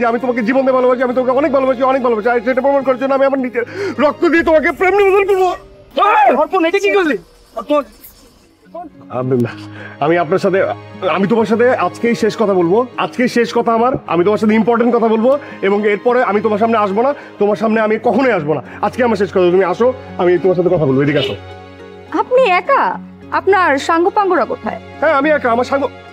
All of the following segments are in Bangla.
যে আমি তোমাকে জীবন দিয়ে ভালোবাসি, আমি তোমাকে অনেক ভালোবাসি, অনেক ভালোবাসি। আর সেটা প্রমাণ করার জন্য আমি আমার নিজের রক্ত দিয়ে তোমাকে প্রেম নিবেদন করবো। কি করলি? আমি আপনার সাথে, আমি তোমার সাথে আজকেই শেষ কথা বলবো। আজকেই শেষ কথা আমার। আমি তোমার সাথে ইম্পর্টেন্ট কথা বলবো এবং এরপরে আমি তোমার সামনে আসবো না। তোমার সামনে আমি কখনোই আসবো না। আজকে আমার শেষ কথা। তুমি আসো, আমি তোমার সাথে কথা বলবো। এদিকে আসো। আপনি একা? আপনার সাঙ্গপাঙ্গরা কোথায়? হ্যাঁ, আমি একা।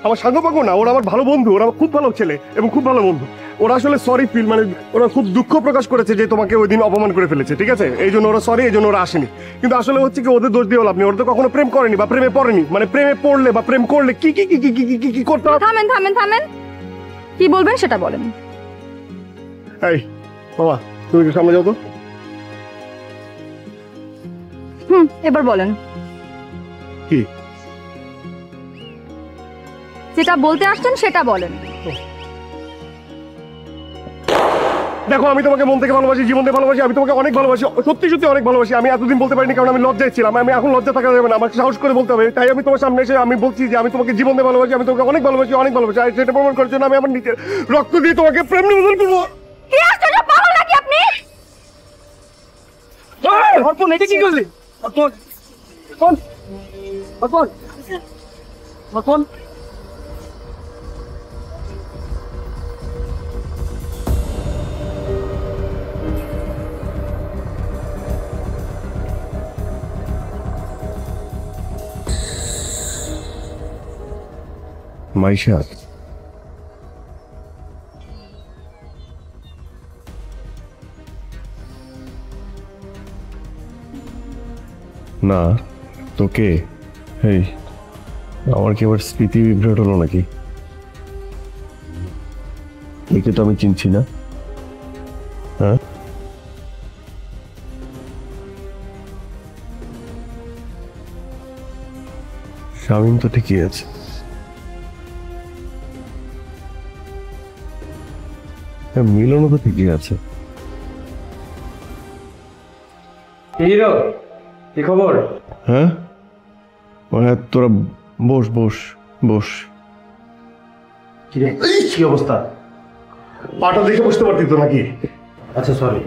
আমার সাঙ্গপাঙ্গ না, ওরা আমার ভালো বন্ধু। ওরা খুব ভালো ছেলে এবং খুব ভালো বন্ধু। ওরা আসলে সরি ফিল, মানে ওরা খুব দুঃখ প্রকাশ করেছে যে তোমাকে ওই দিন অপমান করে ফেলেছে, ঠিক আছে? এই জন্য ওরা সরি, এই জন্য ওরা আসেনি। কিন্তু আসলে হচ্ছে কি, ওদের দোষ দিয়ে লাভ নেই। ওরা তো কখনো প্রেম করেনি বা প্রেমে পড়েনি। মানে প্রেমে পড়লে বা প্রেম করলে কি কি কি কি কি কি কি করতে হবে। থামেন থামেন থামেন, কি বলবেন সেটা বলেন। এই বাবা, তুমি একটু সামনে যাও তো। এবার বলেন কি যেটা বলতে আসছেন সেটা বলেন। দেখো, আমি তোমাকে মন থেকে ভালোবাসি, জীবন দিয়ে ভালোবাসি। আমি তোমাকে অনেক ভালোবাসি, সত্যি সত্যি অনেক ভালোবাসি। আমি এতদিন বলতে পারিনি কারণ আমি লজ্জায় ছিলাম। আমি এখন লজ্জা থাকা যাবে না, আমাকে সাহস করে বলতে হবে। তাই আমি তোমার সামনে এসে আমি বলছি যে আমি তোমাকে জীবন দিয়ে ভালোবাসি, আমি তোমাকে অনেক ভালোবাসি, অনেক ভালোবাসি। আর সেটা প্রমাণ করার জন্য আমি আমার নিজের রক্ত দিয়ে তোমাকে প্রেম নিবেদন করবো। কি আশ্চর্য, পাগল নাকি আপনি? কি করলি? মাইশা, না তোকে, এই আমার কি আবার স্মৃতি বিভ্রাট হলো নাকি? একে তো আমি চিনছি না। হ্যাঁ, শামিম তো ঠিকই আছে। হ্যাঁ, মিলনও তো ঠিকই আছে। হিরো, কি খবর? হ্যাঁ, হ্যাঁ, তোরা বস বস বস। কি অবস্থা? পাটা দেখে বুঝতে পারতি তো নাকি? আচ্ছা, সরি।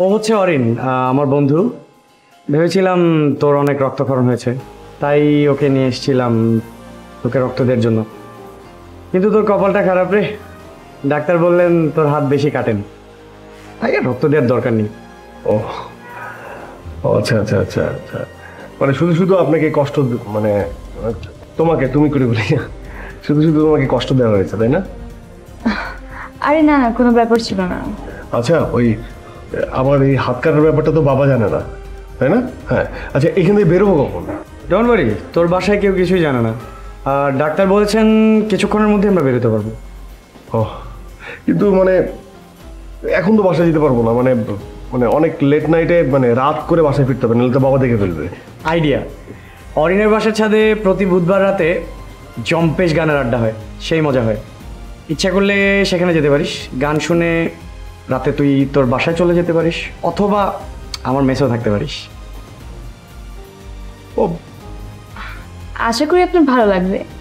ও হচ্ছে অরিন, আমার বন্ধু। ভেবেছিলাম তোর অনেক রক্তক্ষরণ হয়েছে, তাই ওকে নিয়ে এসেছিলাম তোকে রক্ত দেওয়ার জন্য। কিন্তু তোর কপালটা খারাপ রে, ডাক্তার বললেন তোর হাত বেশি কাটেন, তাই আর রক্ত দেওয়ার দরকার নেই। ও আচ্ছা আচ্ছা আচ্ছা আচ্ছা, মানে শুধু শুধু আপনাকে কষ্ট, মানে তোমাকে তুমি করে বলি, শুধু শুধু তোমাকে কষ্ট দেওয়া হয়েছে, তাই না? আরে না না, কোনো ব্যাপার ছিল না। আচ্ছা, ওই আমার এই হাত কাটার ব্যাপারটা তো বাবা জানে না, তাই না? হ্যাঁ, আচ্ছা, এখান থেকে বেরোবো কখন? ডোন্ট ওয়ারি, তোর বাসায় কেউ কিছুই জানে না। আর ডাক্তার বলেছেন কিছুক্ষণের মধ্যে আমরা বেরোতে পারবো। ও, কিন্তু মানে এখন তো বাসায় যেতে পারবো না, মানে মানে অনেক লেট নাইটে, মানে রাত করে বাসায় ফিরতে হবে, নাহলে তো বাবা দেখে ফেলবে। আইডিয়া, অরিনের বাসার ছাদে প্রতি বুধবার রাতে জম্পেশ গানের আড্ডা হয়, সেই মজা হয়। ইচ্ছা করলে সেখানে যেতে পারিস, গান শুনে রাতে তুই তোর বাসায় চলে যেতে পারিস, অথবা আমার মেসেও থাকতে পারিস। ও, আশা করি আপনার ভালো লাগবে।